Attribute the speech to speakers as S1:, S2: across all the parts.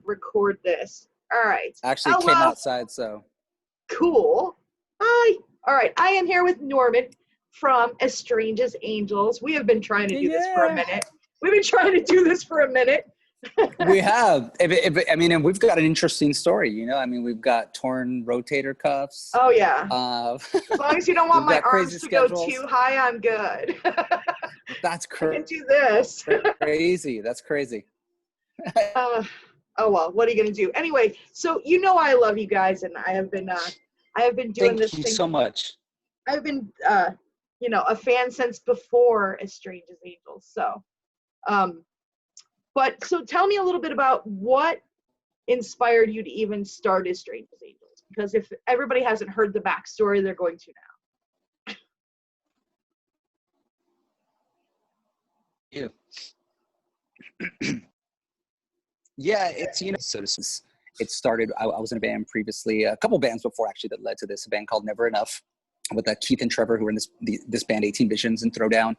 S1: record this. All right.
S2: Actually came
S1: Hello.
S2: outside, so.
S1: Cool. Hi. All right. I am here with Norman from As Strange as Angels. We have been trying to do this for a
S2: Yeah.
S1: minute. We've been trying to do this for a minute.
S2: We have. And we've got an interesting story, you know? I mean, we've got torn rotator cuffs.
S1: Oh, yeah.
S2: Uh,
S1: As long as you don't want
S2: we've
S1: my
S2: got crazy
S1: arms to go
S2: schedules.
S1: too high, I'm good.
S2: That's
S1: I can do this.
S2: crazy. That's crazy.
S1: Oh well, what are you gonna do? Anyway, so you know I love you guys, and I have been doing
S2: Thank
S1: this
S2: you
S1: thing.
S2: so much.
S1: I've been a fan since before As Strange as Angels. So, but so tell me a little bit about what inspired you to even start As Strange as Angels, because if everybody hasn't heard the backstory, they're going to now.
S2: You. Yeah, it's, you know, so it started, I was in a band previously, a couple bands before actually that led to this, a band called Never Enough with Keith and Trevor, who were in this band 18 Visions and Throwdown.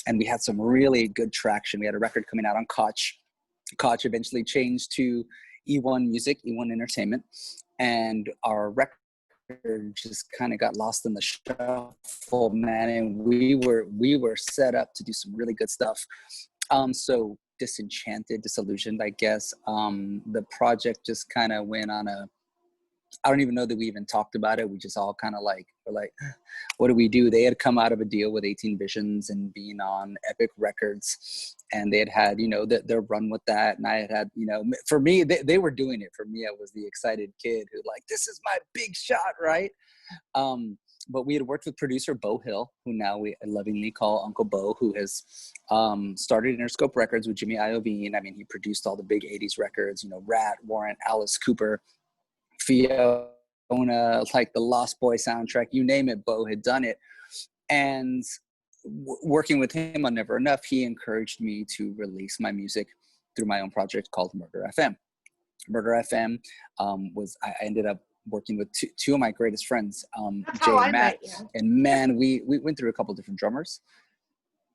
S2: And we had some really good traction. We had a record coming out on Koch. Koch eventually changed to E1 Music, E1 Entertainment. And our record just kind of got lost in the shuffle, man. And we were set up to do some really good stuff. So disenchanted, disillusioned, I guess. The project just kind of went on I don't even know that we even talked about it. We just all kind of were like, what do we do? They had come out of a deal with 18 Visions and being on Epic Records, and they had you know, their run with that. And I had, you know, for me, they were doing it. For me, I was the excited kid who like, this is my big shot, right? But we had worked with producer Beau Hill, who now we lovingly call Uncle Beau, who has started Interscope Records with Jimmy Iovine. I mean, he produced all the big 80s records, you know, Rat, Warrant, Alice Cooper, Fiona, like the Lost Boy soundtrack, you name it, Beau had done it. And working with him on Never Enough, he encouraged me to release my music through my own project called Murder FM. Murder FM I ended up working with two of my greatest friends, Jay and Matt. And man, we went through a couple different drummers.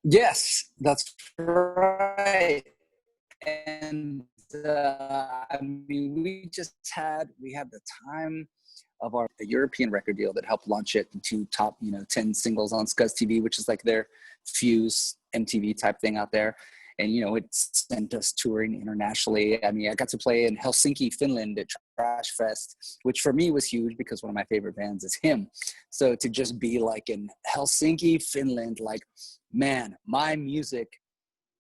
S2: Yes, that's right. And I mean, we had the time of a European record deal that helped launch it into top, 10 singles on Scuzz TV, which is like their Fuse MTV type thing out there. And, it sent us touring internationally. I mean, I got to play in Helsinki, Finland at Trash Fest, which for me was huge because one of my favorite bands is him. So to just be like in Helsinki, Finland, like, man, my music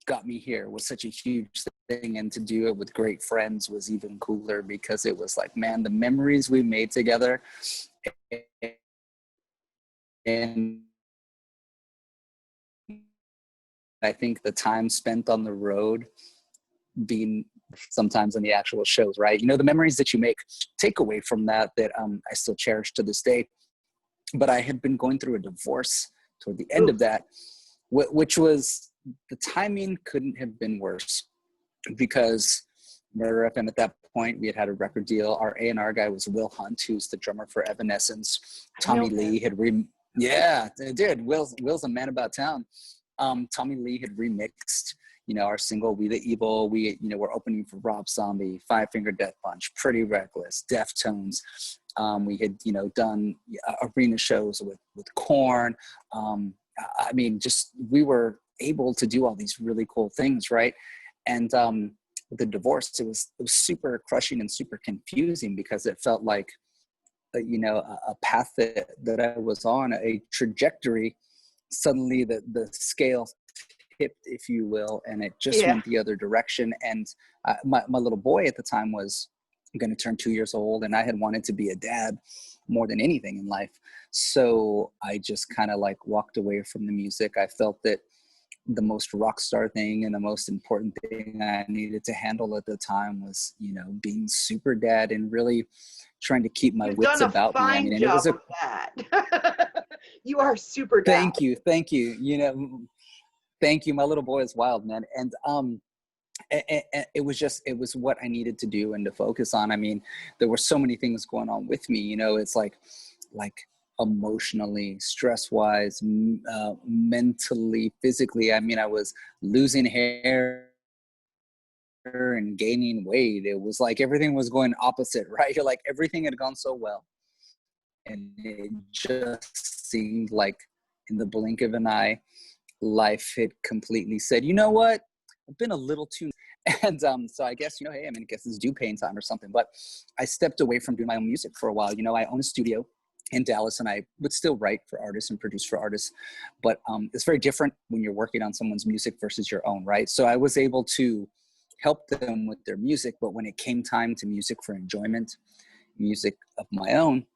S2: got me here was such a huge thing. And to do it with great friends was even cooler because it was like, man, the memories we made together. And I think the time spent on the road being sometimes in the actual shows, right? The memories that you take away from that I still cherish to this day. But I had been going through a divorce toward the end of that, which was, the timing couldn't have been worse because Murder FM at that point, we had a record deal. Our A&R guy was Will Hunt, who's the drummer for Evanescence. Tommy Lee had Will's a man about town. Tommy Lee had remixed, our single "We the Evil." We, were opening for Rob Zombie, Five Finger Death Punch, Pretty Reckless, Deftones. We had, done arena shows with Korn. I mean, we were able to do all these really cool things, right? And with the divorce, it was super crushing and super confusing because it felt like, a path that I was on, a trajectory. Suddenly the scale tipped, if you will, and it just went the other direction. And my little boy at the time was going to turn 2 years old, and I had wanted to be a dad more than anything in life. So I just kind of like walked away from the music. I felt that the most rock star thing and the most important thing I needed to handle at the time was, being super dad and really trying to keep my wits about me. I mean, and it was
S1: that. You are super dad.
S2: Thank you. Thank you. Thank you. My little boy is wild, man. And it was what I needed to do and to focus on. I mean, there were so many things going on with me, it's like emotionally, stress-wise, mentally, physically. I mean, I was losing hair and gaining weight. It was like everything was going opposite, right? Like everything had gone so well. And it just seemed like in the blink of an eye, life had completely said, you know what? I've been a little too, and so I guess, hey, I mean, I guess it's due pain time or something. But I stepped away from doing my own music for a while. I own a studio in Dallas, and I would still write for artists and produce for artists. But it's very different when you're working on someone's music versus your own, right? So I was able to help them with their music, but when it came time to music for enjoyment, music of my own,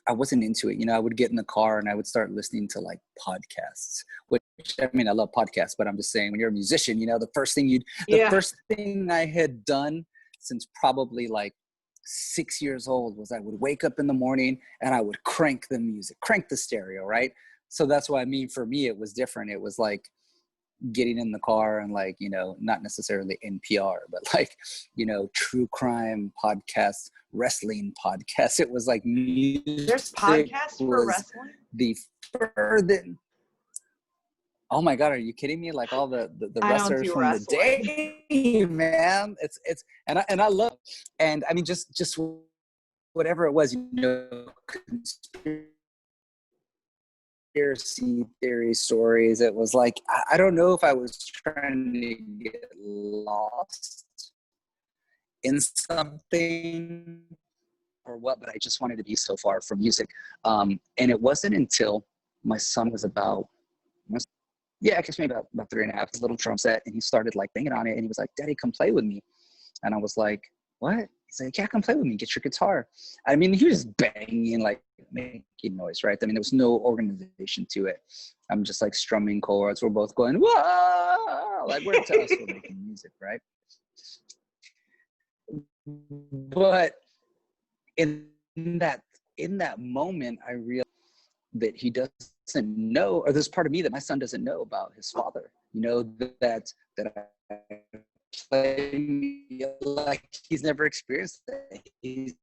S2: I wasn't into it. I would get in the car and I would start listening to like podcasts, which, I mean, I love podcasts, but I'm just saying when you're a musician, the first thing I had done since probably like 6 years old was I would wake up in the morning and I would crank the music, crank the stereo, right? So that's why, for me, it was different. It was like getting in the car and like, not necessarily NPR, but like, true crime podcasts, wrestling podcasts. It was like music.
S1: There's podcasts for wrestling?
S2: The further. Oh my God, are you kidding me? Like all the wrestlers from wrestling. The day, man. It's and I love, and I mean just whatever it was, conspiracy theory stories. It was like I don't know if I was trying to get lost in something or what, but I just wanted to be so far from music. And it wasn't until my son was about, I guess maybe about 3.5, his little drum set, and he started like banging on it, and he was like, "Daddy, come play with me." And I was like, "What?" He's like, "Yeah, come play with me, get your guitar." I mean, he was banging, like making noise, right? I mean, there was no organization to it. I'm just like strumming chords. We're both going, "Whoa!" Like we're to us, we're making music, right? But in that moment, I realized that he doesn't know, or there's part of me that my son doesn't know about his father. That I play like he's never experienced that. He's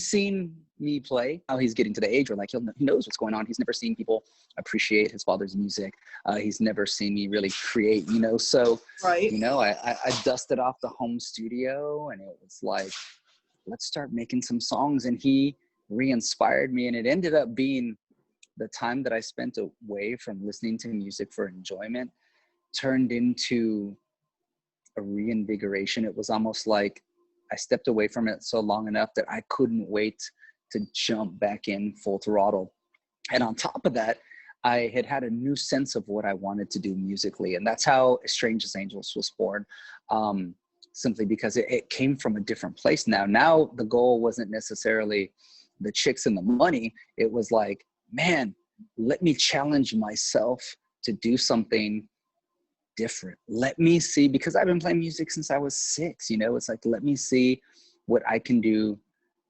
S2: seen me play. How he's getting to the age where like he knows what's going on. He's never seen people appreciate his father's music. He's never seen me really create. So
S1: right.
S2: I dusted off the home studio, and it was like, let's start making some songs. And he re-inspired me, and it ended up being the time that I spent away from listening to music for enjoyment turned into a reinvigoration. It was almost like I stepped away from it so long enough that I couldn't wait to jump back in full throttle. And on top of that, I had a new sense of what I wanted to do musically. And that's how Strange as Angels was born. Simply because it came from a different place. Now the goal wasn't necessarily the chicks and the money. It was like, man, let me challenge myself to do something different. Let me see, because I've been playing music since I was 6, it's like, let me see what I can do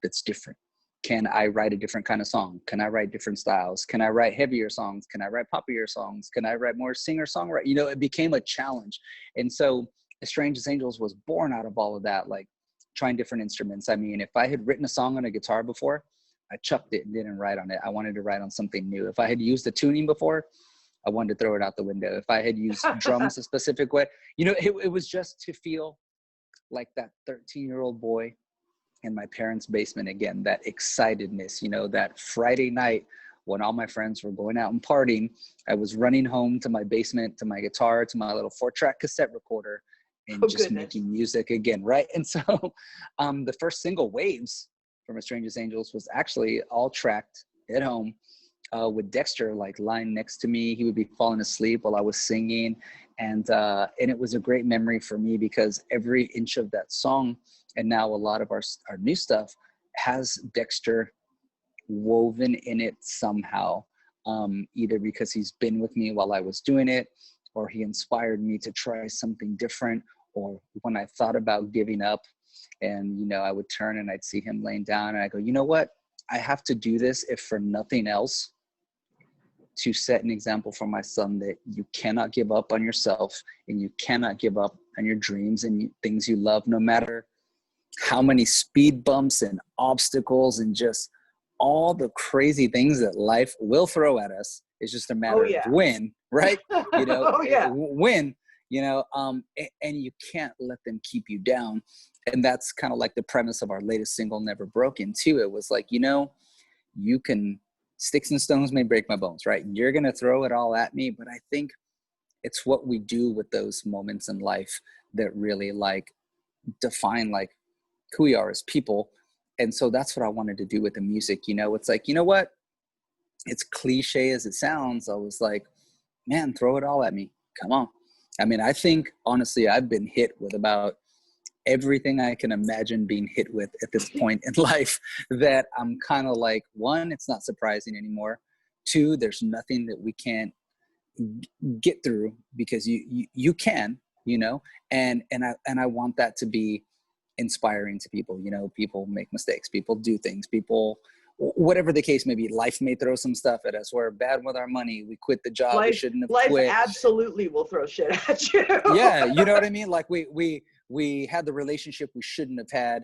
S2: that's different. Can I write a different kind of song? Can I write different styles? Can I write heavier songs? Can I write poppier songs? Can I write more singer-songwriter? It became a challenge. And so As Strange as Angels was born out of all of that, like trying different instruments. I mean, if I had written a song on a guitar before, I chucked it and didn't write on it. I wanted to write on something new. If I had used the tuning before, I wanted to throw it out the window. If I had used drums a specific way, it was just to feel like that 13-year-old boy in my parents' basement again, that excitedness, that Friday night when all my friends were going out and partying, I was running home to my basement, to my guitar, to my little 4-track cassette recorder, and making music again, right? And so the first single, Waves, from A Strange as Angels, was actually all tracked at home with Dexter like lying next to me. He would be falling asleep while I was singing. And it was a great memory for me because every inch of that song, and now a lot of our new stuff, has Dexter woven in it somehow, either because he's been with me while I was doing it, or he inspired me to try something different, or when I thought about giving up, and I would turn and I'd see him laying down and I go, you know what, I have to do this, if for nothing else, to set an example for my son that you cannot give up on yourself, and you cannot give up on your dreams and things you love, no matter how many speed bumps and obstacles and just all the crazy things that life will throw at us. It's just a matter of when, right? When, and you can't let them keep you down. And that's kind of like the premise of our latest single, Never Broken, too. It was like, you can, sticks and stones may break my bones, right? You're going to throw it all at me. But I think it's what we do with those moments in life that really like define like who we are as people. And so that's what I wanted to do with the music. It's like, what? It's cliche as it sounds. I was like, man, throw it all at me. Come on. I mean, I think honestly, I've been hit with about everything I can imagine being hit with at this point in life, that I'm kind of like, one, it's not surprising anymore. Two, there's nothing that we can't get through, because you can, and I want that to be inspiring to people. People make mistakes, people do things, people, whatever the case may be, life may throw some stuff at us. We're bad with our money, we quit the job we shouldn't have quit.
S1: Life absolutely will throw shit at you.
S2: Yeah, you know what I mean? Like we had the relationship we shouldn't have had.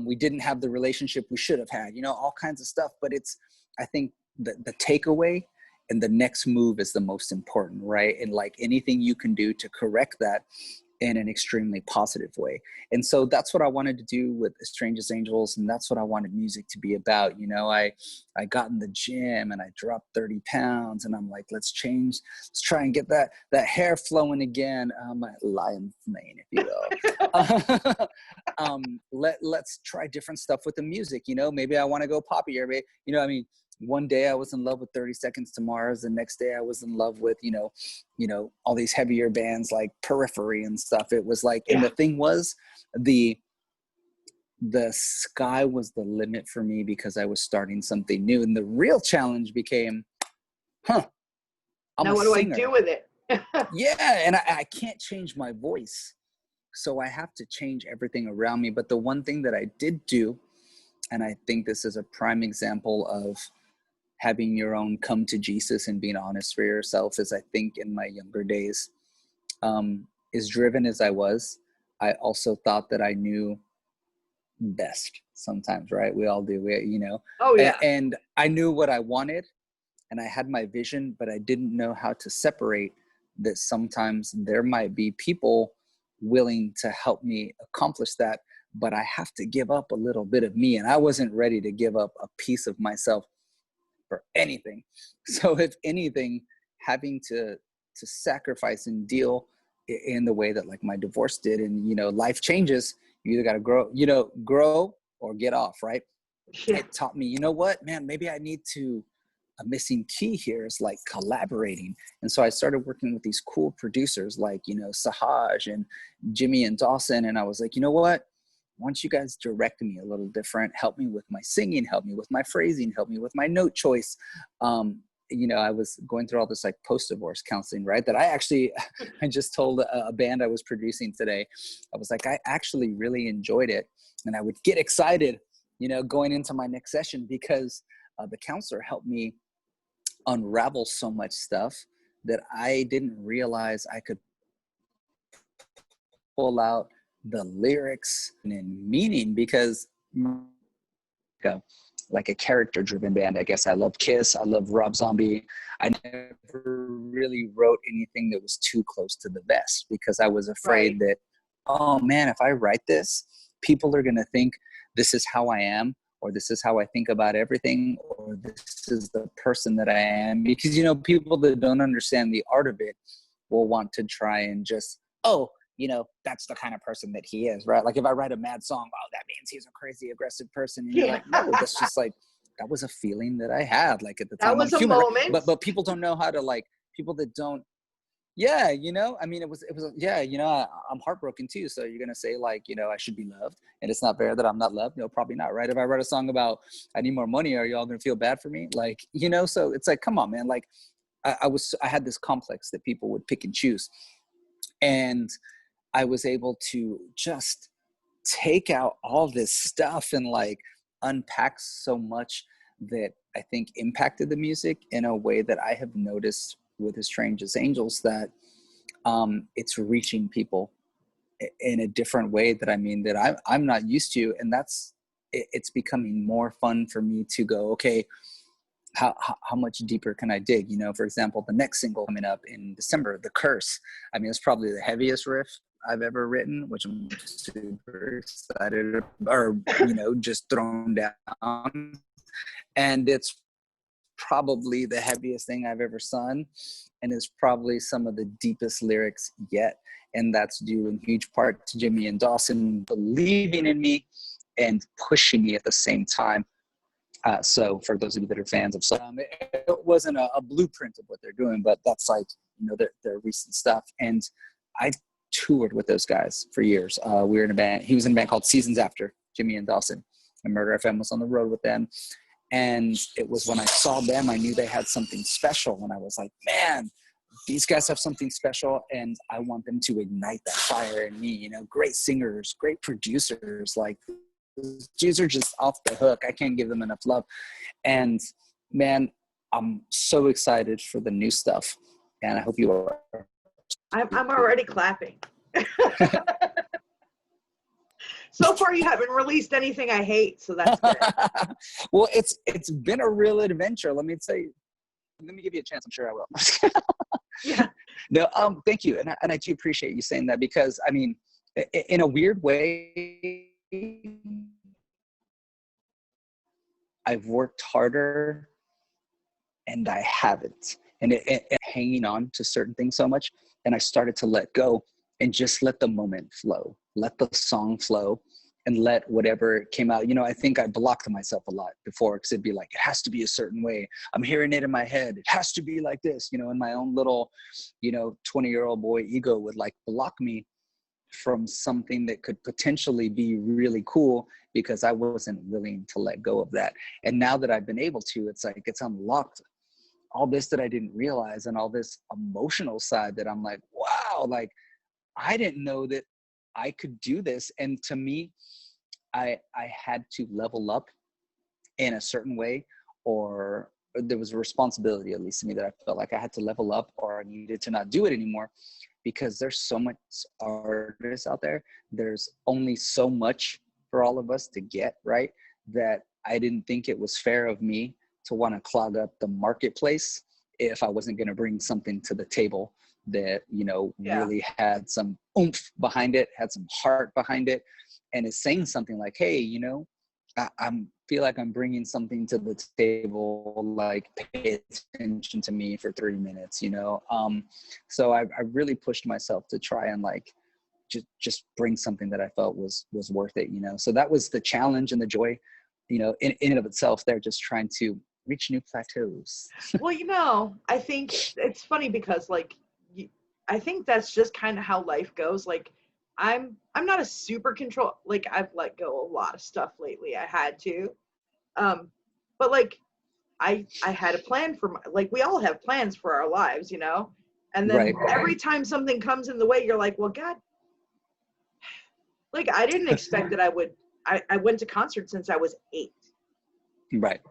S2: We didn't have the relationship we should have had, all kinds of stuff. But I think the takeaway and the next move is the most important, right? And like anything you can do to correct that in an extremely positive way. And so that's what I wanted to do with Strange as Angels. And that's what I wanted music to be about. I got in the gym and I dropped 30 pounds and I'm like, let's try and get that hair flowing again. My lion's mane, if you will. Let's try different stuff with the music. Maybe I want to go poppier. One day I was in love with 30 Seconds to Mars. The next day I was in love with, all these heavier bands like Periphery and stuff. It was like, and the thing was, the sky was the limit for me, because I was starting something new. And the real challenge became, I'm
S1: now
S2: a
S1: what
S2: singer.
S1: do I do with it?
S2: Yeah. And I can't change my voice. So I have to change everything around me. But the one thing that I did do, and I think this is a prime example of having your own come to Jesus and being honest for yourself, is I think in my younger days, as driven as I was, I also thought that I knew best sometimes, right? We all do,
S1: Oh yeah.
S2: And I knew what I wanted and I had my vision, but I didn't know how to separate that sometimes there might be people willing to help me accomplish that, but I have to give up a little bit of me. And I wasn't ready to give up a piece of myself for anything. So if anything, having to sacrifice and deal in the way that like my divorce did, and life changes, you either got to grow or get off, right?
S1: Yeah.
S2: It taught me, what, man, maybe I need to, a missing key here is like collaborating. And so I started working with these cool producers like, Sahaj and Jimmy and Dawson. And I was like, you know what? Why don't you guys direct me a little different, help me with my singing, help me with my phrasing, help me with my note choice. I was going through all this like post-divorce counseling, right? That I just told a band I was producing today. I was like, I actually really enjoyed it. And I would get excited, going into my next session, because the counselor helped me unravel so much stuff that I didn't realize I could pull out the lyrics and meaning, because like a character driven band, I guess I love Kiss, I love Rob Zombie. I never really wrote anything that was too close to the vest, because I was afraid that, oh man, if I write this, people are going to think this is how I am, or this is how I think about everything, or this is the person that I am. Because, people that don't understand the art of it will want to try and just, that's the kind of person that he is, right? Like if I write a mad song, oh, that means he's a crazy aggressive person. And you're like, no, that's just like, that was a feeling that I had like at the time.
S1: That was a moment.
S2: But people don't know how to, like, people that don't, it was, I'm heartbroken too. So you're going to say like, I should be loved, and it's not fair that I'm not loved. No, probably not. Right. If I write a song about, I need more money, are y'all going to feel bad for me? Like, so it's like, come on, man. Like I had this complex that people would pick and choose. And I was able to just take out all this stuff and like unpack so much that I think impacted the music in a way that I have noticed with As Strange as Angels, that it's reaching people in a different way that I'm not used to. And it's becoming more fun for me to go, okay, how much deeper can I dig? You know, for example, the next single coming up in December, The Curse. I mean, it's probably the heaviest riff I've ever written, which I'm super excited, or, you know, just thrown down. And it's probably the heaviest thing I've ever sung, and is probably some of the deepest lyrics yet. And that's due in huge part to Jimmy and Dawson believing in me and pushing me at the same time. So for those of you that are fans of Sodom, it wasn't a blueprint of what they're doing, but that's like, you know, their recent stuff. And I toured with those guys for years. We were in a band. He was in a band called Seasons After, Jimmy and Dawson, and Murder FM was on the road with them. And it was when I saw them, I knew they had something special. And I was like, man, these guys have something special, and I want them to ignite that fire in me. You know, great singers, great producers, like, these are just off the hook. I can't give them enough love. And man, I'm so excited for the new stuff, and I hope you are.
S1: I'm already clapping. So far, you haven't released anything I hate, so that's good.
S2: Well, it's been a real adventure. Let me tell you. Let me give you a chance. I'm sure I will.
S1: Yeah.
S2: No, thank you, and I do appreciate you saying that, because I mean, in a weird way, I've worked harder and I haven't, and hanging on to certain things so much, and I started to let go and just let the moment flow, let the song flow, and let whatever came out. You know, I think I blocked myself a lot before, because it'd be like, it has to be a certain way. I'm hearing it in my head. It has to be like this, you know, and my own little, you know, 20-year-old boy ego would like block me from something that could potentially be really cool, because I wasn't willing to let go of that. And now that I've been able to, it's like, it's unlocked all this that I didn't realize, and all this emotional side that I'm like, wow, like, I didn't know that I could do this. And to me, I had to level up in a certain way, or there was a responsibility, at least to me, that I felt like I had to level up, or I needed to not do it anymore, because there's so much artists out there. There's only so much for all of us to get, right? That I didn't think it was fair of me to want to clog up the marketplace if I wasn't going to bring something to the table that, you know, really had some oomph behind it, had some heart behind it, and is saying something like, hey, you know, I feel like I'm bringing something to the table, like, pay attention to me for 3 minutes, you know? So I really pushed myself to try and like, just bring something that I felt was worth it, you know? So that was the challenge and the joy, you know, in and of itself. They're just trying to reach new plateaus.
S1: Well, you know, I think it's funny because, like, I think that's just kind of how life goes. Like, I'm not a super control. Like, I've let go a lot of stuff lately. I had to, but like, I had a plan for like, we all have plans for our lives, you know. And then every time something comes in the way, you're like, well, God, like, I didn't expect that I would. I went to concerts since I was 8.
S2: Right.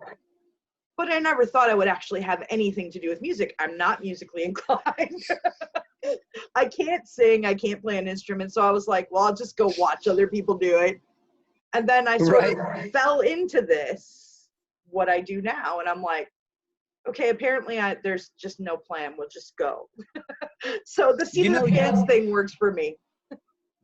S1: But I never thought I would actually have anything to do with music. I'm not musically inclined. I can't sing. I can't play an instrument. So I was like, well, I'll just go watch other people do it. And then I sort of fell into this, what I do now. And I'm like, okay, apparently there's just no plan. We'll just go. So the seat of the pants thing works for me.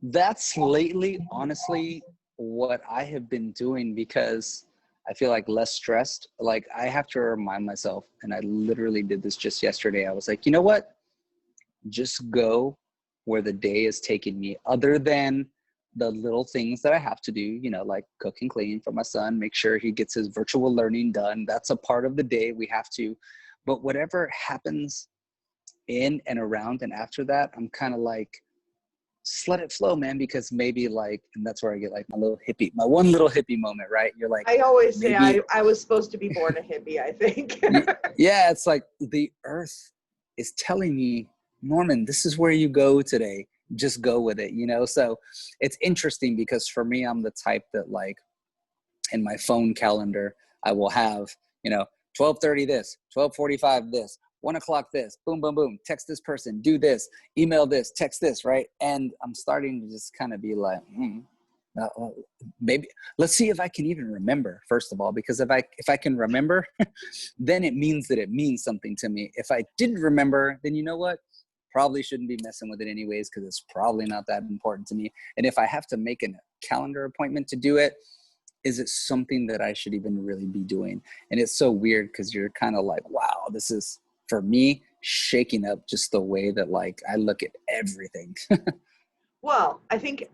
S2: That's lately, honestly, what I have been doing, because I feel like less stressed. Like, I have to remind myself, and I literally did this just yesterday. I was like, you know what? Just go where the day is taking me, other than the little things that I have to do, you know, like cook and clean for my son, make sure he gets his virtual learning done. That's a part of the day we have to. But whatever happens in and around and after that, I'm kind of like, just let it flow, man, because maybe, like, and that's where I get like my one little hippie moment, right? You're like,
S1: I always say I was supposed to be born a hippie, I think.
S2: Yeah, it's like the earth is telling me, Norman, this is where you go today. Just go with it, you know? So it's interesting, because for me, I'm the type that, like, in my phone calendar, I will have, you know, 12:30 this, 12:45 this, 1 o'clock this, boom, boom, boom, text this person, do this, email this, text this, right? And I'm starting to just kind of be like, maybe let's see if I can even remember, first of all, because if I can remember, then it means that it means something to me. If I didn't remember, then you know what? Probably shouldn't be messing with it anyways, because it's probably not that important to me. And if I have to make a calendar appointment to do it, is it something that I should even really be doing? And it's so weird because you're kind of like, wow, this is, for me, shaking up just the way that like I look at everything.
S1: Well, I think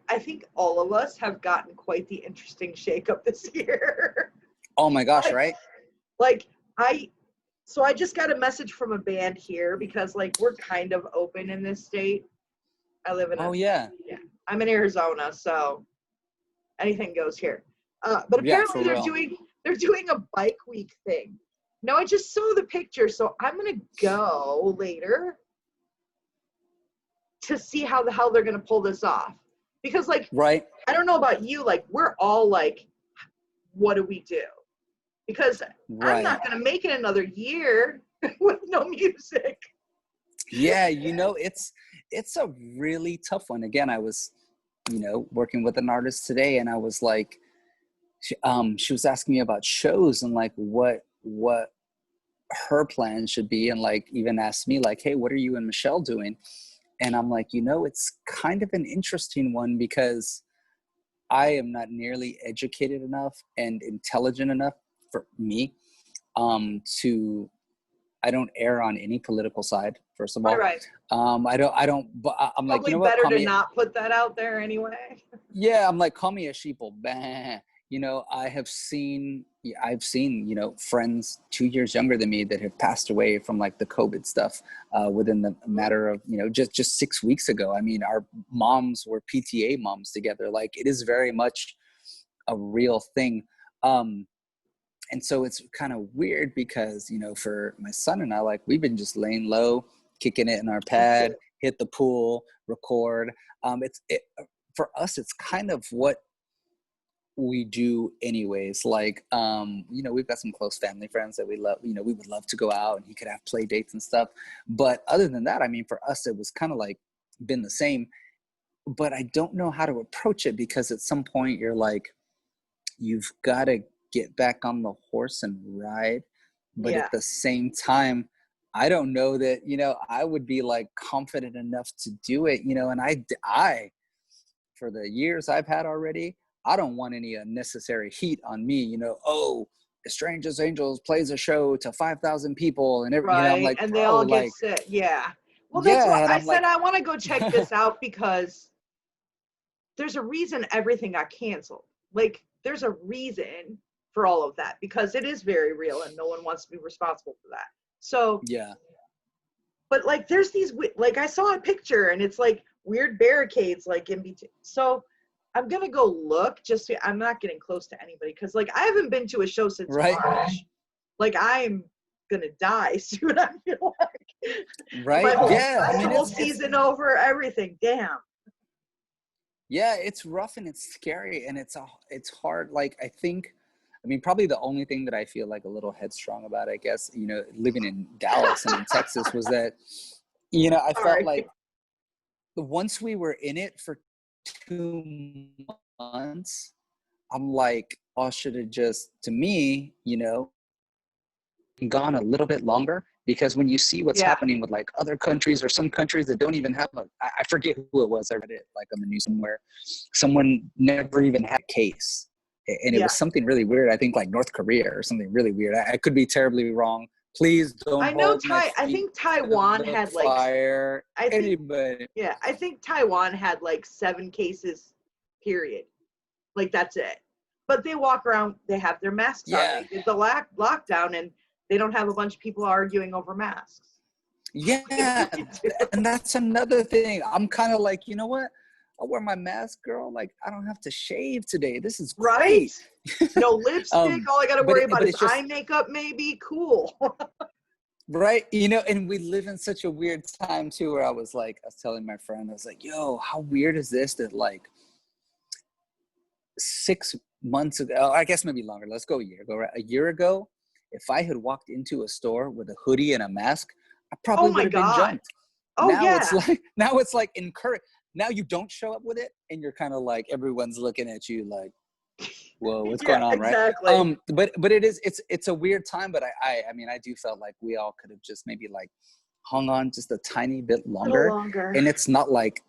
S1: all of us have gotten quite the interesting shakeup this year.
S2: Oh my gosh,
S1: Like,
S2: right?
S1: like I just got a message from a band here because like we're kind of open in this state. I live in
S2: Yeah.
S1: I'm in Arizona, so anything goes here. But
S2: Yeah,
S1: apparently
S2: for
S1: they're doing a bike week thing. Now I just saw the picture, so I'm gonna go later to see how the hell they're gonna pull this off. Because like,
S2: right.
S1: I don't know about you, like we're all like, what do we do? Because I'm not gonna make it another year with no music.
S2: Yeah, it's a really tough one. Again, I was, working with an artist today, and I was like, she was asking me about shows and like what her plan should be, and like even asked me like, hey, what are you and Michelle doing? And I'm like, it's kind of an interesting one because I am not nearly educated enough and intelligent enough for me to, I don't err on any political side, first of all.
S1: Right.
S2: I don't, but I'm
S1: Probably
S2: like, you know what?
S1: better to not put that out there anyway.
S2: Yeah, I'm like, call me a sheeple. Bah. I've seen, friends 2 years younger than me that have passed away from like the COVID stuff within the matter of, just 6 weeks ago. I mean, our moms were PTA moms together. Like it is very much a real thing. And so it's kind of weird because, for my son and I, like we've been just laying low, kicking it in our pad, hit the pool, record. For us, it's kind of what we do anyways. Like, we've got some close family friends that we love, we would love to go out and he could have play dates and stuff. But other than that, I mean, for us, it was kind of like been the same, but I don't know how to approach it because at some point you're like, you've got to get back on the horse and ride. But at the same time, I don't know that, I would be like confident enough to do it, and I, for the years I've had already, I don't want any unnecessary heat on me, oh, the Strangest Angels plays a show to 5,000 people and I'm like,
S1: and they all get sick. Yeah. Well, that's why I said I want to go check this out because there's a reason everything got canceled. Like there's a reason for all of that because it is very real and no one wants to be responsible for that. So,
S2: yeah.
S1: But like there's these, like I saw a picture and it's like weird barricades like in between. So I'm going to go look I'm not getting close to anybody because like I haven't been to a show since March. Like I'm going to die soon, I feel like.
S2: Right?
S1: My whole season over, everything. Damn.
S2: Yeah, it's rough and it's scary and it's hard. Like I mean, probably the only thing that I feel like a little headstrong about, I guess, living in Dallas and in Texas was that, I felt like once we were in it for 2 months, I'm like, I should have just, to me, gone a little bit longer because when you see what's happening with like other countries or some countries that don't even have I forget who it was. I read it like on the news somewhere. Someone never even had a case. And it was something really weird. I think like North Korea or something really weird. I could be terribly wrong. Please don't.
S1: I know I think Taiwan had like
S2: fire.
S1: I think Taiwan had like 7 cases, period. Like that's it. But they walk around, they have their masks on. They did the lockdown and they don't have a bunch of people arguing over masks.
S2: Yeah. And that's another thing. I'm kind of like, you know what? I'll wear my mask, girl. Like, I don't have to shave today. This is great.
S1: Right? No lipstick. All I got to worry about is eye makeup, maybe. Cool.
S2: Right? And we live in such a weird time, too, where I was telling my friend, I was like, yo, how weird is this that, like, 6 months ago, I guess maybe longer. Let's go a year ago, right? A year ago, if I had walked into a store with a hoodie and a mask, I probably would have been jumped.
S1: Oh,
S2: now it's like encouraged. now you don't show up with it, and you're kind of like, everyone's looking at you like, whoa, what's
S1: Yeah,
S2: going on, right?
S1: exactly.
S2: But it's a weird time, but I mean, I do felt like we all could have just maybe like hung on just a tiny bit
S1: A little
S2: longer.
S1: longer.
S2: And it's not like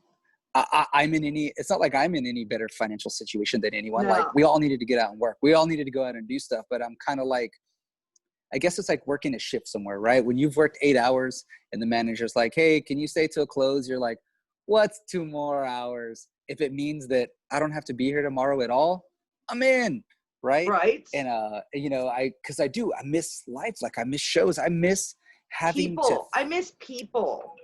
S2: it's not like I'm in any better financial situation than anyone.
S1: No.
S2: Like, we all needed to get out and work. We all needed to go out and do stuff, but I'm kind of like, I guess it's like working a shift somewhere, right? When you've worked 8 hours and the manager's like, hey, can you stay till close? You're like, what's 2 more hours? If it means that I don't have to be here tomorrow at all, I'm in, right?
S1: Right.
S2: And, cause I miss life. Like, I miss shows. I miss having
S1: I miss people.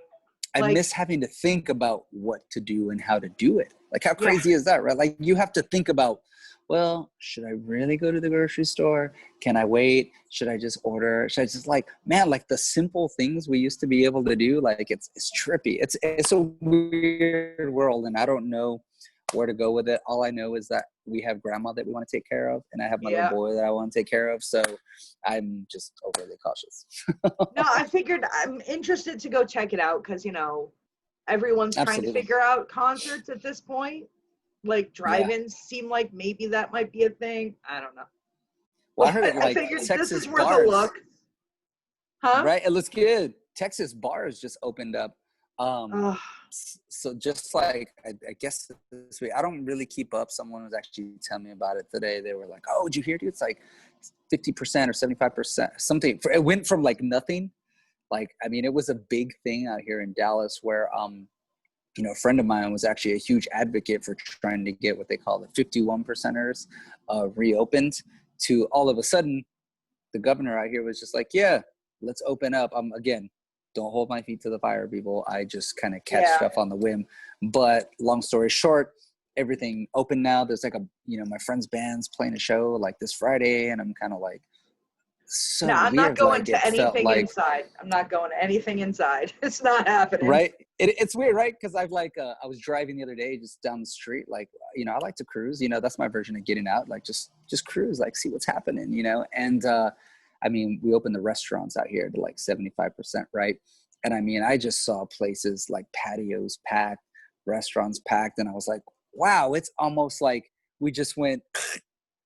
S2: I
S1: Like,
S2: miss having to think about what to do and how to do it. Like, how crazy is that, right? Like, you have to think about, well, should I really go to the grocery store? Can I wait? Should I just order? Should I just like, man, like the simple things we used to be able to do, like it's trippy. It's a weird world, and I don't know where to go with it. All I know is that we have grandma that we want to take care of, and I have my little boy that I want to take care of. So I'm just overly cautious.
S1: No, I figured I'm interested to go check it out because, everyone's trying to figure out concerts at this point. Like, drive-ins seem like maybe that might be a thing. I don't know.
S2: Well, I heard like
S1: figured
S2: Texas
S1: this is worth
S2: bars,
S1: a look. Huh?
S2: right? It looks good. Texas bars just opened up. So just like, I guess this week, I don't really keep up. Someone was actually telling me about it today. They were like, oh, did you hear, dude? It's like 50% or 75%, something. It went from like nothing. Like, I mean, it was a big thing out here in Dallas where, a friend of mine was actually a huge advocate for trying to get what they call the 51 percenters reopened, to all of a sudden, the governor out here was just like, yeah, let's open up. Again, don't hold my feet to the fire, people. I just kind of catch stuff on the whim. But long story short, everything open now. There's like my friend's band's playing a show like this Friday, and I'm kind of like, so
S1: no, I'm
S2: weird.
S1: not going
S2: Like,
S1: to anything inside. I'm not going to anything inside. It's not happening.
S2: Right. It's weird, right? Because I've like, I was driving the other day just down the street. Like, I like to cruise, that's my version of getting out. Like, just cruise, like, see what's happening, And, I mean, we opened the restaurants out here to like 75%, right? And I mean, I just saw places like patios packed, restaurants packed. And I was like, wow, it's almost like we just went,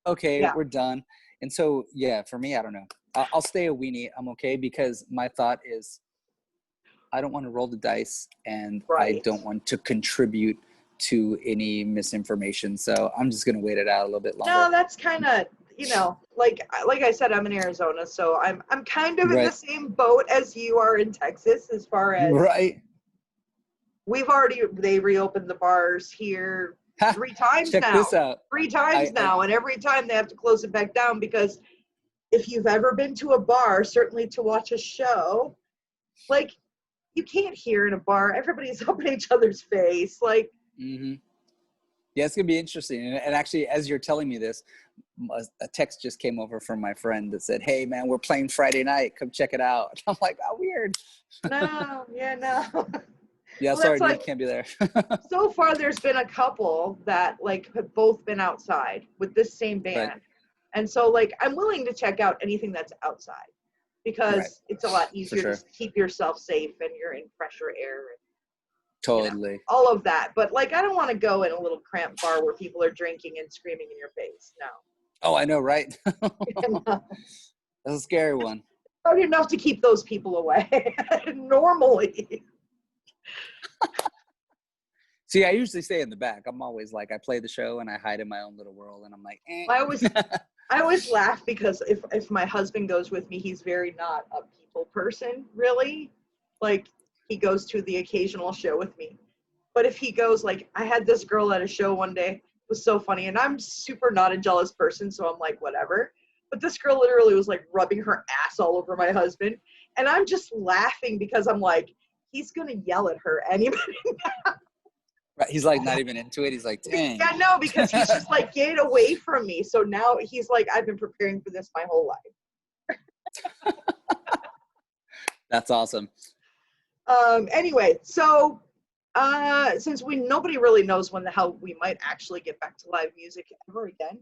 S2: okay, we're done. And so, yeah, for me, I don't know. I'll stay a weenie. I'm okay, because my thought is I don't want to roll the dice, and I don't want to contribute to any misinformation. So I'm just going to wait it out a little bit longer.
S1: No, that's kind of, like I said, I'm in Arizona, so I'm kind of in the same boat as you are in Texas as far as they reopened the bars here 3 times
S2: Check
S1: now.
S2: this out.
S1: 3 times now, and every time they have to close it back down, because if you've ever been to a bar, certainly to watch a show, like, you can't hear in a bar. Everybody's up in each other's face. Like,
S2: yeah, it's going to be interesting. And actually, as you're telling me this, a text just came over from my friend that said, hey, man, we're playing Friday night. Come check it out. I'm like, oh, weird.
S1: No.
S2: Yeah,
S1: Well,
S2: sorry, dude, like, can't be there.
S1: So far, there's been a couple that, like, have both been outside with this same band. Right. And so, like, I'm willing to check out anything that's outside, because it's a lot easier to keep yourself safe, and you're in fresher air. And,
S2: totally.
S1: All of that. But, like, I don't want to go in a little cramped bar where people are drinking and screaming in your face. No.
S2: Oh, I know, right? That's a scary one.
S1: Hard enough to keep those people away normally.
S2: See, I usually stay in the back. I'm always like, I play the show and I hide in my own little world, and I'm like, eh.
S1: I always laugh, because if my husband goes with me, he's very not a people person, really. Like, he goes to the occasional show with me. But if he goes, like, I had this girl at a show one day, it was so funny, and I'm super not a jealous person, so I'm like, whatever. But this girl literally was like rubbing her ass all over my husband, and I'm just laughing because I'm like, he's gonna yell at her anybody now.
S2: Right. He's like not even into it. He's like, dang.
S1: Yeah, no, because he's just like, get away from me. So now he's like, I've been preparing for this my whole life.
S2: That's awesome.
S1: Anyway, so since nobody really knows when the hell we might actually get back to live music ever again,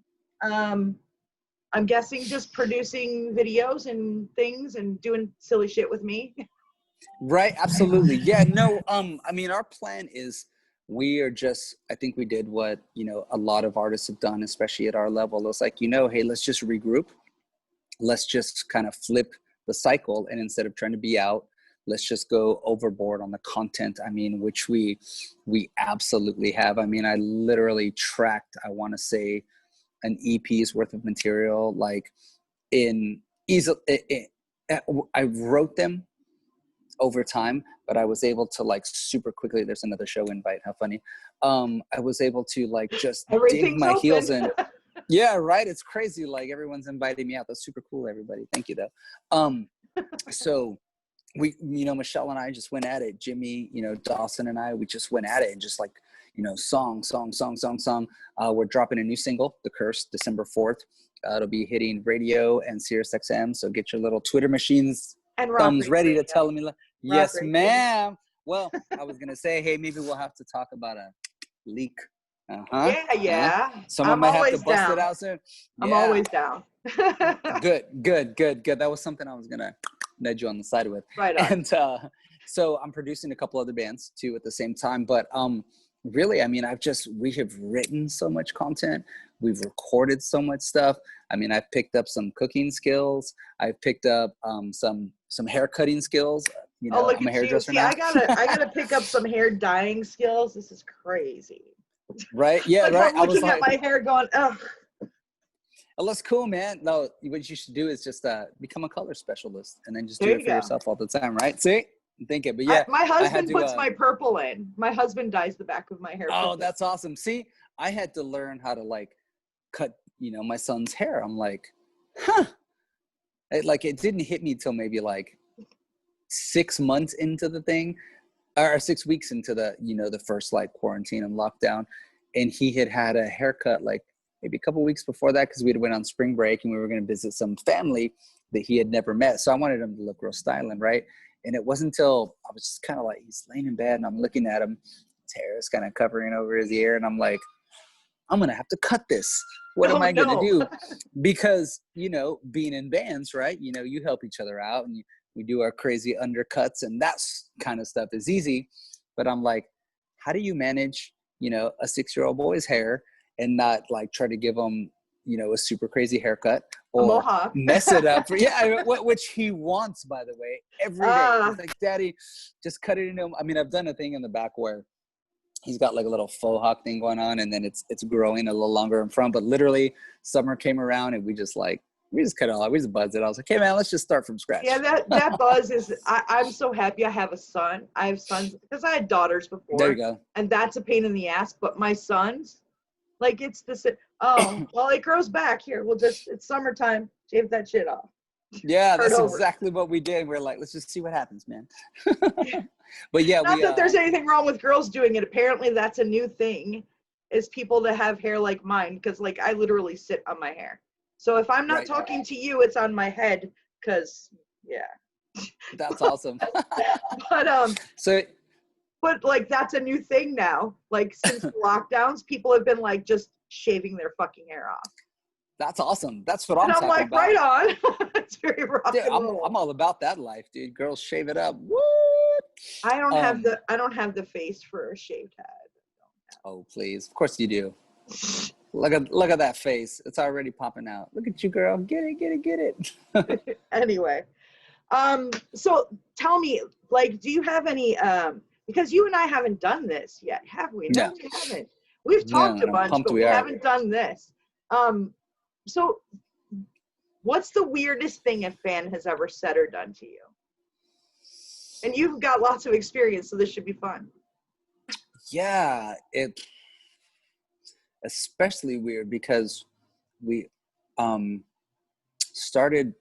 S1: I'm guessing just producing videos and things and doing silly shit with me.
S2: Right. Absolutely. Yeah. No. I mean, our plan is we are just, I think we did what, you know, a lot of artists have done, especially at our level. It's like, you know, hey, let's just regroup. Let's just kind of flip the cycle. And instead of trying to be out, let's just go overboard on the content. I mean, which we absolutely have. I mean, I literally tracked, I want to say, an EP's worth of material, like in easy. I wrote them over time, but I was able to like super quickly. There's another show invite. How funny. I was able to like just dig my heels in. Yeah, right. It's crazy. Like everyone's inviting me out. That's super cool, everybody. Thank you though. So we, you know, Michelle and I just went at it. Jimmy, you know, Dawson and I, we just went at it and just like, you know, song. We're dropping a new single, The Curse, December 4th. It'll be hitting radio and Sirius XM. So get your little Twitter machines,
S1: and
S2: thumbs ready to tell me, yes, ma'am. Well, I was going to say, hey, maybe we'll have to talk about a leak.
S1: Yeah.
S2: Someone might have to bust it out soon.
S1: I'm always down.
S2: Good. That was something I was going to nudge you on the side with.
S1: Right on.
S2: And so I'm producing a couple other bands too at the same time. But really, I mean, we have written so much content. We've recorded so much stuff. I mean, I've picked up some cooking skills. I've picked up some hair cutting skills. You know, I'm a hairdresser now.
S1: I gotta pick up some hair dyeing skills. This is crazy.
S2: Right? Yeah,
S1: like
S2: right.
S1: I'm looking at my hair going, ugh.
S2: Oh, that's cool, man. No, what you should do is just become a color specialist and then just do it for yourself all the time, right? See? Think it. But yeah.
S1: My husband puts my purple in. My husband dyes the back of my hair.
S2: Oh, that's awesome. See, I had to learn how to like cut, you know, my son's hair. I'm like, it didn't hit me till maybe like 6 months into the thing, or 6 weeks into the, you know, the first like quarantine and lockdown. And he had a haircut like maybe a couple weeks before that, because we went on spring break and we were going to visit some family that he had never met. So I wanted him to look real styling, right? And it wasn't until I was just kind of like, he's laying in bed and I'm looking at him, his hair is kind of covering over his ear. And I'm like, I'm going to have to cut this. What am I going to do? Because, you know, being in bands, right? You know, you help each other out and we do our crazy undercuts and that kind of stuff is easy. But I'm like, how do you manage, you know, a 6-year-old boy's hair and not like try to give him, you know, a super crazy haircut or mess it up? Which he wants, by the way, every day. He's like, Daddy, just cut it into him. I mean, I've done a thing in the back where he's got like a little faux hawk thing going on and then it's growing a little longer in front. But literally summer came around and we just cut it all. We just buzzed it. I was like, hey man, let's just start from scratch.
S1: Yeah, that buzz is, I'm so happy I have a son. I have sons because I had daughters before.
S2: There you go.
S1: And that's a pain in the ass. But my sons, like it's this, well, it grows back here. It's summertime. Shave that shit off.
S2: Yeah, that's exactly what we did. We're like, let's just see what happens, man. But yeah,
S1: not that there's anything wrong with girls doing it. Apparently that's a new thing, is people to have hair like mine. Because like I literally sit on my hair. So if I'm not talking to you, it's on my head. Because
S2: that's awesome.
S1: But like that's a new thing now. Like since the lockdowns, people have been like just shaving their fucking hair off.
S2: That's awesome. That's what I'm talking
S1: like,
S2: about.
S1: Right on. It's very rock and roll.
S2: I'm all about that life, dude. Girls shave it up. What?
S1: I don't have the face for a shaved head.
S2: Oh please, of course you do. Look at that face. It's already popping out. Look at you, girl. Get it.
S1: Anyway, so tell me, like, do you have any? Because you and I haven't done this yet, have we? No, we haven't. We've talked a bunch, but we haven't done this. So what's the weirdest thing a fan has ever said or done to you? And you've got lots of experience, so this should be fun.
S2: Yeah, it's especially weird because we started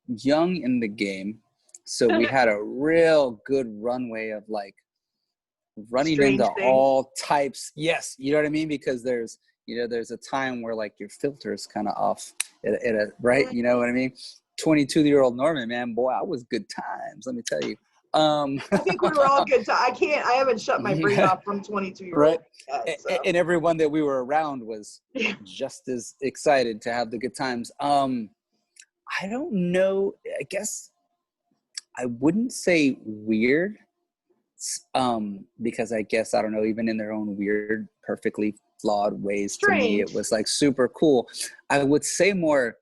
S2: young in the game. So we had a real good runway of like running
S1: strange
S2: into
S1: things.
S2: all types. Yes, you know what I mean? Because there's a time where like your filter is kind of off right? You know what I mean? 22-year-old Norman, man, boy, I was good times. Let me tell you.
S1: I think we were all good. I haven't shut my brain off from 22-year-old.
S2: Right. And everyone that we were around was just as excited to have the good times. I don't know. I guess I wouldn't say weird because I guess, I don't know, even in their own weird, perfectly flawed ways, to me, it
S1: Strange.
S2: was like super cool. I would say more,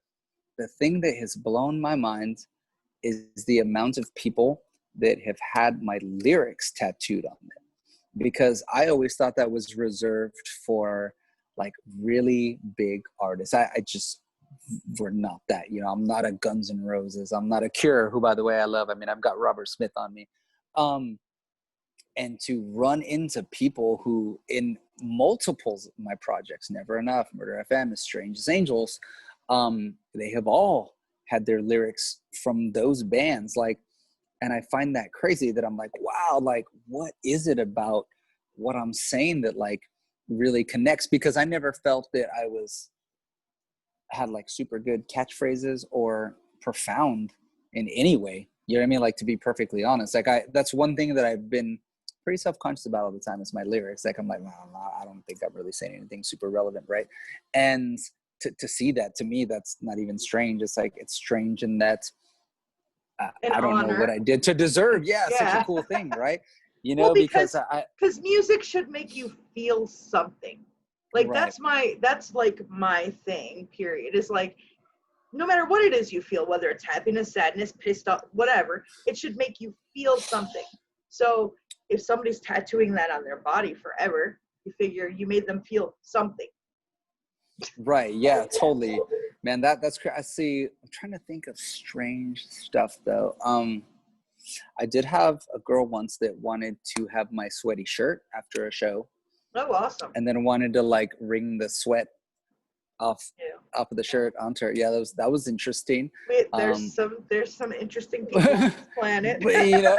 S2: the thing that has blown my mind is the amount of people that have had my lyrics tattooed on them, because I always thought that was reserved for like really big artists. I just, we're not that, you know, I'm not a Guns N' Roses. I'm not a Cure, who, by the way, I love. I mean, I've got Robert Smith on me. And to run into people who in multiples of my projects, Never Enough, Murder FM, As Strange as Angels, they have all had their lyrics from those bands. Like, and I find that crazy that I'm like, wow, like, what is it about what I'm saying that like really connects? Because I never felt that I had like super good catchphrases or profound in any way. You know what I mean? Like, to be perfectly honest, like that's one thing that I've been pretty self-conscious about all the time is my lyrics. Like, I'm like, well, I don't think I'm really saying anything super relevant, right? And to see that, to me, that's not even strange. It's like, it's strange in that
S1: An
S2: I don't know what
S1: honor.
S2: I did to deserve, such a
S1: Yeah.
S2: cool thing, right? You
S1: Well,
S2: know, because
S1: because music should make you feel something. Like
S2: right,
S1: that's like my thing, period. Is like, no matter what it is you feel, whether it's happiness, sadness, pissed off, whatever, it should make you feel something. So if somebody's tattooing that on their body forever, you figure you made them feel something.
S2: right, yeah, totally, man. That's crazy. I see. I'm trying to think of strange stuff though. I did have a girl once that wanted to have my sweaty shirt after a show,
S1: Oh, awesome.
S2: and then wanted to like wring the sweat off
S1: Yeah.
S2: off of the shirt onto her. Yeah, that was interesting.
S1: There's some interesting people on this planet.
S2: But you know,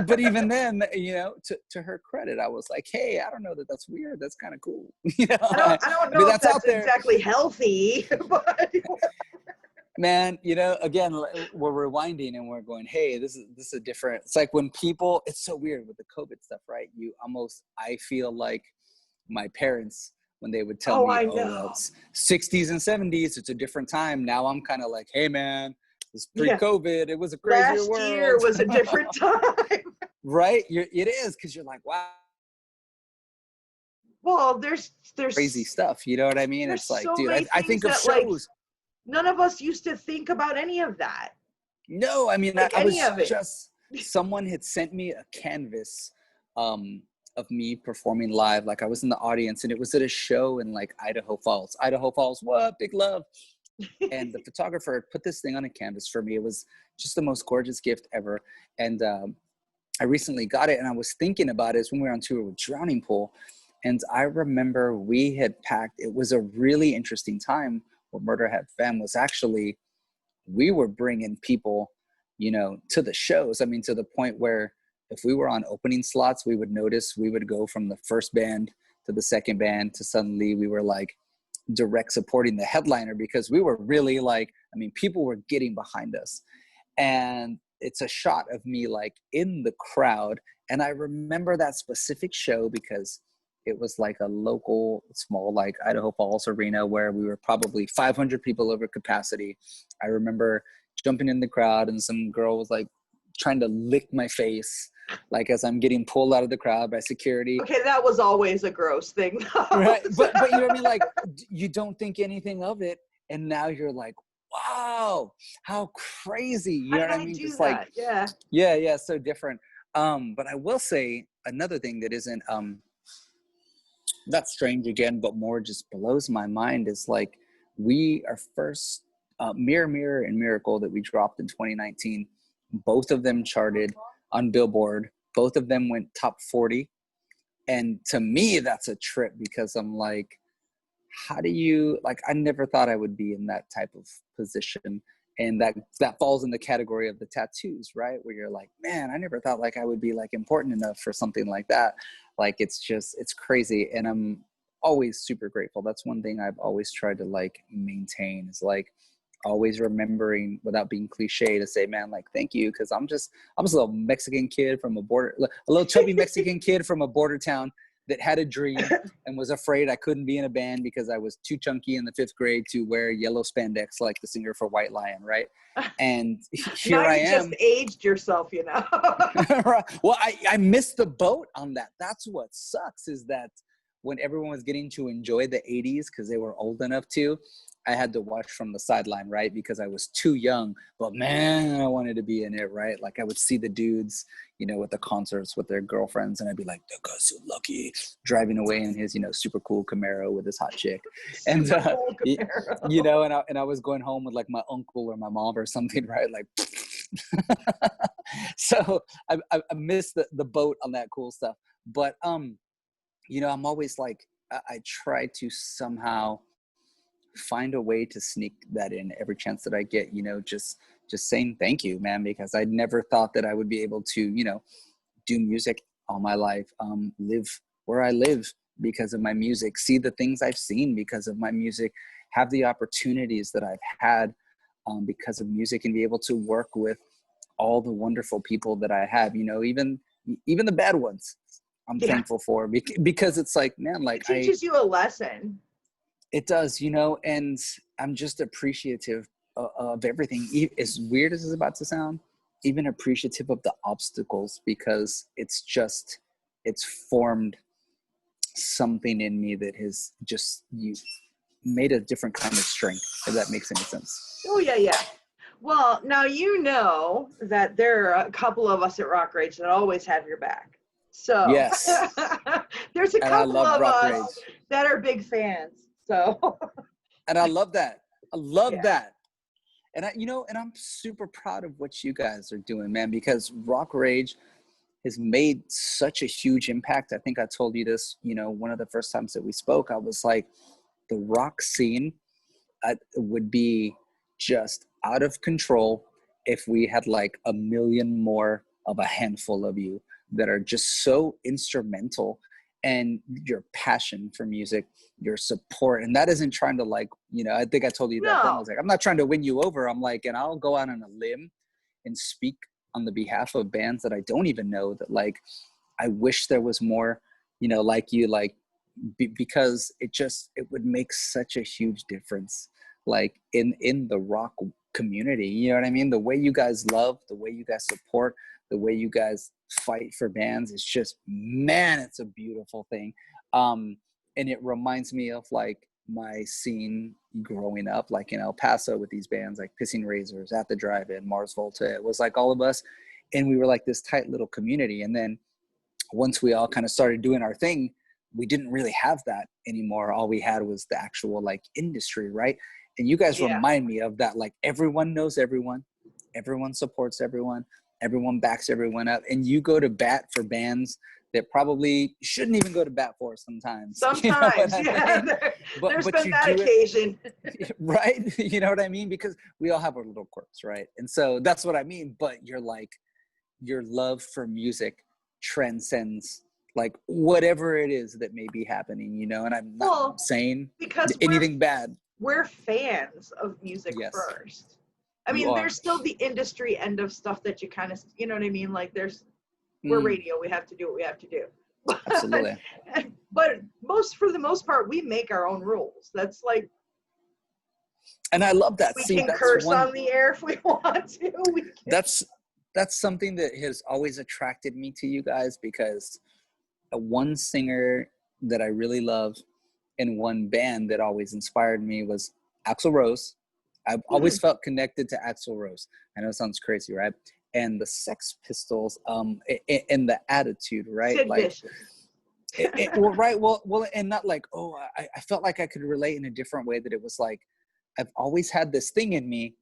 S2: but even then, you know, to her credit, I was like, hey, I don't know that that's weird. That's kind of cool. You know,
S1: I don't know
S2: mean,
S1: if that's
S2: out there.
S1: exactly healthy, but
S2: Man, you know, again, we're rewinding and we're going, hey, this is a different. It's like when people, it's so weird with the COVID stuff, right? I feel like my parents, when they would tell
S1: oh,
S2: me,
S1: I
S2: oh, well,
S1: know.
S2: it's 60s and 70s, it's a different time. Now I'm kind of like, hey, man, it's
S1: Yeah.
S2: pre-COVID. It was a crazier
S1: Last year
S2: world.
S1: was a different time.
S2: Right? It is, because you're like, wow,
S1: Well, there's
S2: crazy stuff. You know what I mean?
S1: there's
S2: It's like,
S1: so
S2: dude,
S1: many
S2: I
S1: things
S2: think of
S1: that like
S2: shows.
S1: none of us used to think about any of that.
S2: No, I mean,
S1: Like
S2: I
S1: any
S2: was
S1: of it.
S2: just, someone had sent me a canvas of me performing live. Like, I was in the audience and it was at a show in like Idaho Falls. Idaho Falls, what? Big love. And the photographer had put this thing on a canvas for me. It was just the most gorgeous gift ever. And I recently got it, and I was thinking about it when we were on tour with Drowning Pool. And I remember we had packed, it was a really interesting time where Murder FM was actually, we were bringing people, you know, to the shows. I mean, to the point where if we were on opening slots, we would notice we would go from the first band to the second band to suddenly we were like direct supporting the headliner, because we were really like, I mean, people were getting behind us. And it's a shot of me like in the crowd. And I remember that specific show because it was like a local small like Idaho Falls arena where we were probably 500 people over capacity. I remember jumping in the crowd and some girl was like trying to lick my face, like as I'm getting pulled out of the crowd by security.
S1: Okay, that was always a gross thing.
S2: Right. But you know what I mean? Like, you don't think anything of it. And now you're like, wow, how crazy. You know what I mean?
S1: do
S2: Just
S1: that?
S2: like,
S1: Yeah.
S2: yeah, so different. But I will say another thing that isn't not strange again, but more just blows my mind is like our first Mirror Mirror and Miracle that we dropped in 2019, both of them charted on Billboard. Both of them went top 40. And to me, that's a trip, because I'm like, how do you, like, I never thought I would be in that type of position. And that falls in the category of the tattoos, right? Where you're like, man, I never thought like I would be like important enough for something like that. Like, it's crazy. And I'm always super grateful. That's one thing I've always tried to like maintain, is like always remembering, without being cliche, to say, man, like, thank you. Cause I'm just a little Mexican kid from a little chubby Mexican kid from a border town that had a dream and was afraid I couldn't be in a band because I was too chunky in the 5th grade to wear yellow spandex like the singer for White Lion, right? And here
S1: Now
S2: I
S1: you just
S2: am.
S1: aged yourself, you know.
S2: Well, I missed the boat on that. That's what sucks, is that when everyone was getting to enjoy the 80s because they were old enough to, I had to watch from the sideline, right? Because I was too young. But man, I wanted to be in it, right? Like I would see the dudes, you know, at the concerts with their girlfriends, and I'd be like, "That guy's so lucky," driving away in his, you know, super cool Camaro with his hot chick, and
S1: Super cool Camaro.
S2: you know, and I was going home with like my uncle or my mom or something, right? Like, so I missed the boat on that cool stuff. But you know, I'm always like, I try to somehow find a way to sneak that in every chance that I get, you know, just saying thank you, man, because I never thought that I would be able to, you know, do music all my life, live where I live because of my music, see the things I've seen because of my music, have the opportunities that I've had because of music, and be able to work with all the wonderful people that I have, you know, even the bad ones. I'm thankful for, because it's like, man, like
S1: it teaches you a lesson.
S2: It does, you know, and I'm just appreciative of everything. As weird as it's about to sound, even appreciative of the obstacles, because it's formed something in me that has just made a different kind of strength, if that makes any sense.
S1: Oh, yeah. Well, now you know that there are a couple of us at Rock Rage that always have your back. So
S2: yes,
S1: there's a couple of
S2: Rock
S1: us
S2: Rage.
S1: that are big fans. So
S2: and I love that. I love
S1: Yeah.
S2: that. And I'm super proud of what you guys are doing, man, because Rock Rage has made such a huge impact. I think I told you this, you know, one of the first times that we spoke, I was like, the rock scene would be just out of control if we had like a million more of a handful of you that are just so instrumental, and your passion for music, your support. And that isn't trying to, like, you know, I think I told you that then. I
S1: No.
S2: was like, I'm not trying to win you over. I'm like, and I'll go out on a limb and speak on the behalf of bands that I don't even know, that like, I wish there was more, you know, like you, like, because it would make such a huge difference, like in the rock community. You know what I mean? The way you guys love, the way you guys support, the way you guys fight for bands, it's just, man, it's a beautiful thing. And it reminds me of like my scene growing up, like in El Paso, with these bands like Pissing Razors, At the Drive-In, Mars Volta. It was like all of us, and we were like this tight little community. And then once we all kind of started doing our thing, we didn't really have that anymore. All we had was the actual like industry, right? And you guys remind me of that. Like, everyone knows everyone, everyone supports everyone, everyone backs everyone up, and you go to bat for bands that probably shouldn't even go to bat for sometimes.
S1: Sometimes,
S2: you know I mean?
S1: There's
S2: but
S1: been
S2: you
S1: that
S2: do
S1: occasion.
S2: right? You know what I mean? Because we all have our little quirks, right? And so that's what I mean. But you're like, your love for music transcends like whatever it is that may be happening, you know. And I'm not saying
S1: because
S2: anything bad.
S1: We're fans of music first. I mean, there's still the industry end of stuff that you kind of, you know what I mean? Like, we're radio, we have to do what we have to do.
S2: Absolutely.
S1: But for the most part, we make our own rules. That's like,
S2: and I love that.
S1: We can curse on the air if we want to.
S2: That's something that has always attracted me to you guys, because one singer that I really love and one band that always inspired me was Axl Rose. I've always felt connected to Axl Rose. I know it sounds crazy, right? And the Sex Pistols, and the attitude, right?
S1: Sid
S2: like,
S1: Vicious.
S2: well, right. Well, and not like, oh, I felt like I could relate in a different way, that it was like, I've always had this thing in me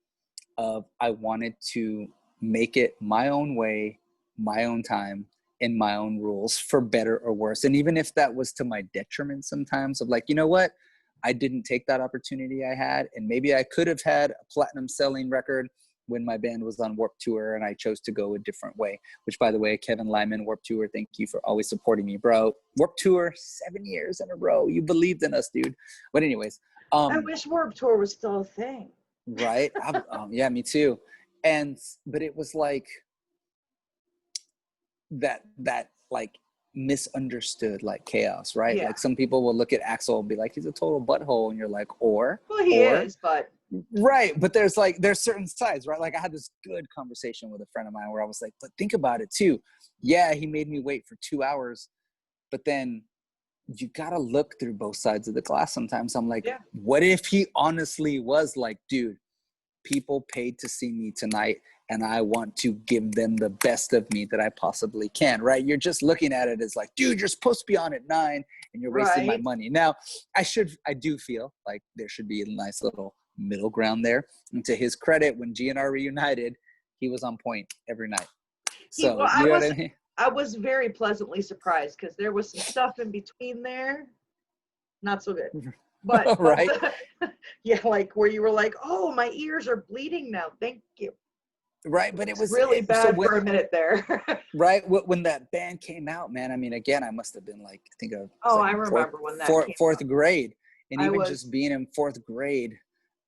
S2: of, I wanted to make it my own way, my own time, in my own rules, for better or worse. And even if that was to my detriment sometimes, of like, you know what, I didn't take that opportunity I had, and maybe I could have had a platinum selling record when my band was on Warped Tour, and I chose to go a different way. Which, by the way, Kevin Lyman, Warped Tour, thank you for always supporting me, bro. Warped Tour, 7 years in a row. You believed in us, dude. But anyways.
S1: I wish Warped Tour was still a thing.
S2: Right? Yeah, me too. But it was like that like misunderstood like Chaos, right?
S1: Yeah.
S2: Like some people will look at Axl and be like, he's a total butthole, and you're like,
S1: Well, he is, but
S2: right. But there's certain sides, right? Like I had this good conversation with a friend of mine where I was like, but think about it too. Yeah, he made me wait for 2 hours, but then you gotta look through both sides of the glass sometimes. I'm like,
S1: yeah.
S2: what if he honestly was like, dude, people paid to see me tonight and I want to give them the best of me that I possibly can, right? You're just looking at it as like, dude, you're supposed to be on at 9 and you're wasting my money. Now, I do feel like there should be a nice little middle ground there. And to his credit, when GNR reunited, he was on point every night. So, you know what I mean?
S1: I was very pleasantly surprised because there was some stuff in between there. Not so good. But
S2: right.
S1: Yeah, like where you were like, oh, my ears are bleeding now. Thank you.
S2: Right. But it was
S1: really bad for a minute there.
S2: Right. When that band came out, man, I mean, again, I must have been like, I think
S1: I remember when that came
S2: fourth
S1: out.
S2: grade. And even just being in fourth grade,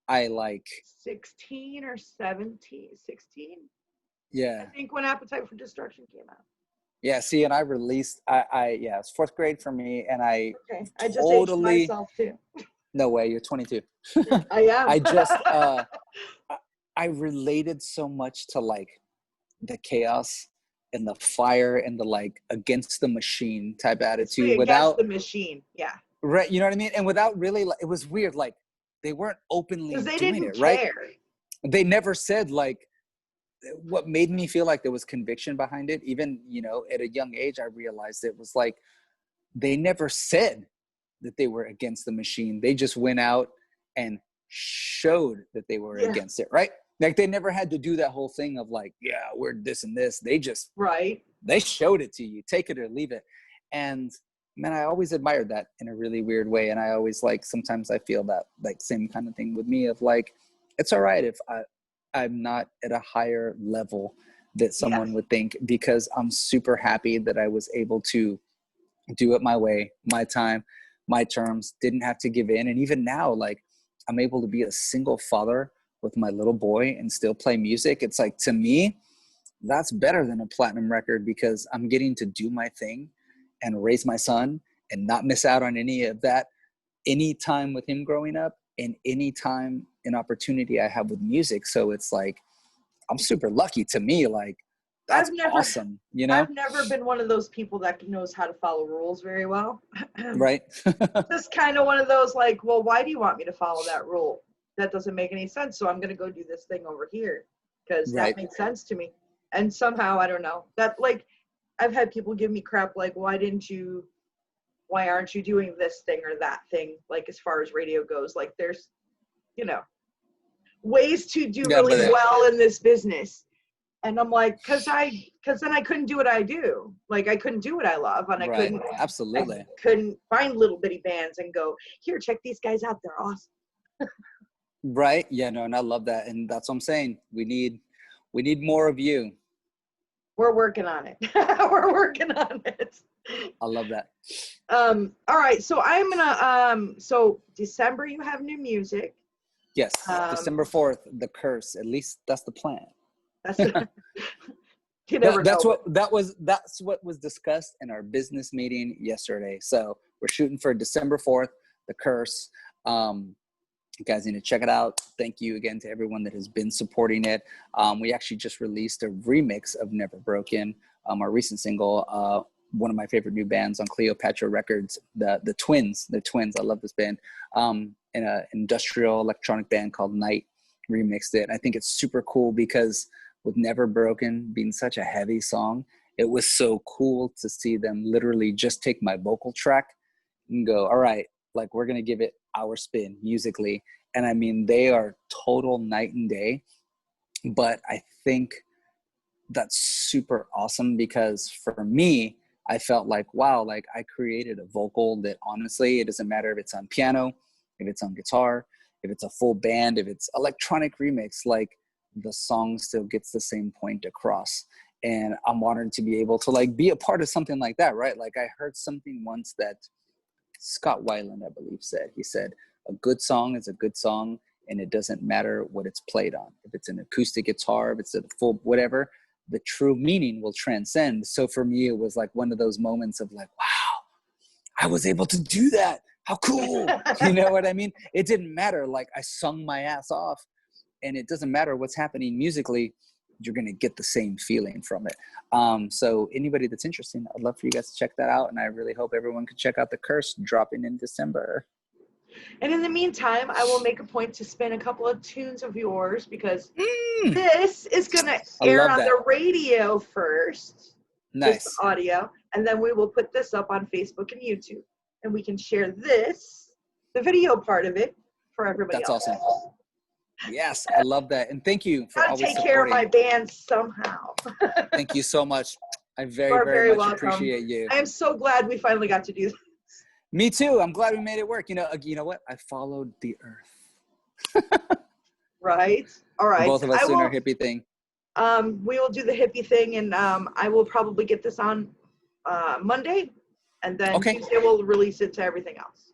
S2: I like
S1: 16 or 17, 16.
S2: Yeah.
S1: I think when Appetite for Destruction came out.
S2: Yeah, see, and I released, it's fourth grade for me, and I
S1: just aged myself too.
S2: No way, you're 22.
S1: I am.
S2: I just, I related so much to like the chaos and the fire and the like against the machine type attitude without
S1: the machine, yeah.
S2: Right, you know what I mean? And without really, like, it was weird, like they weren't openly doing it, right? They never said like. What made me feel like there was conviction behind it, even, you know, at a young age, I realized it was like, they never said that they were against the machine. They just went out and showed that they were against it, right? Like they never had to do that whole thing of like, yeah, we're this and this. They just, they showed it to you, take it or leave it. And man, I always admired that in a really weird way. And I always like, sometimes I feel that like same kind of thing with me of like, it's all right if I'm not at a higher level that someone would think, because I'm super happy that I was able to do it my way, my time, my terms, didn't have to give in. And even now, like I'm able to be a single father with my little boy and still play music. It's like, to me, that's better than a platinum record because I'm getting to do my thing and raise my son and not miss out on any of that, any time with him growing up and any time an opportunity I have with music. So it's like, I'm super lucky. To me, like that's awesome. You know,
S1: I've never been one of those people that knows how to follow rules very well.
S2: Right.
S1: Just kind of one of those like, well, why do you want me to follow that rule? That doesn't make any sense. So I'm going to go do this thing over here because that makes sense to me. And somehow, I don't know, that like, I've had people give me crap like, why aren't you doing this thing or that thing? Like as far as radio goes, like there's, you know, ways to do really well in this business. And I'm like, because then I couldn't do what I do. Like I couldn't do what I love. And I couldn't find little bitty bands and go, here, check these guys out. They're awesome.
S2: Right. Yeah, no, and I love that. And that's what I'm saying. We need more of you.
S1: We're working on it. We're working on it.
S2: I love that.
S1: All right. So I'm gonna so December you have new music.
S2: Yes. December 4th, The Curse. At least that's the plan.
S1: That's
S2: what was discussed in our business meeting yesterday. So we're shooting for December 4th, The Curse. You guys need to check it out. Thank you again to everyone that has been supporting it. We actually just released a remix of Never Broken, our recent single, one of my favorite new bands on Cleopatra Records, the Twins. The Twins, I love this band. In an industrial electronic band called Night remixed it. I think it's super cool because with Never Broken being such a heavy song, it was so cool to see them literally just take my vocal track and go, all right, like we're going to give it our spin musically. And I mean, they are total night and day, but I think that's super awesome because for me, I felt like, wow, like I created a vocal that honestly, it doesn't matter if it's on piano, if it's on guitar, if it's a full band, if it's electronic remix, like the song still gets the same point across. And I'm honored to be able to like be a part of something like that, right? Like I heard something once that Scott Weiland, I believe, said. He said, a good song is a good song, and it doesn't matter what it's played on. If it's an acoustic guitar, if it's a full whatever, the true meaning will transcend. So for me, it was like one of those moments of like, wow, I was able to do that. How cool. You know what I mean? It didn't matter. Like I sung my ass off, and it doesn't matter what's happening musically. You're going to get the same feeling from it. So anybody that's interested, I'd love for you guys to check that out. And I really hope everyone could check out The Curse dropping in December.
S1: And in the meantime, I will make a point to spin a couple of tunes of yours, because this is going to air on the radio first.
S2: Nice.
S1: Just audio. And then we will put this up on Facebook and YouTube. And we can share this, the video part of it, for everybody else.
S2: That's awesome. Yes, I love that. And thank you for always
S1: take care of my band somehow.
S2: Thank you so much. I very much appreciate you.
S1: I am so glad we finally got to do this.
S2: Me too. I'm glad we made it work. You know what? I followed the earth.
S1: Right. All right.
S2: Both of us doing our hippie thing.
S1: We will do the hippie thing, and I will probably get this on Monday, and then Tuesday we'll release it to everything else.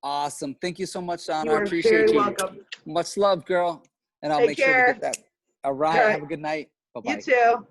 S2: Awesome. Thank you so much, Donna.
S1: You
S2: I appreciate you.
S1: You're very welcome.
S2: Much love, girl. And I'll make sure to get that. All right. Have a good night. Bye-bye.
S1: You too.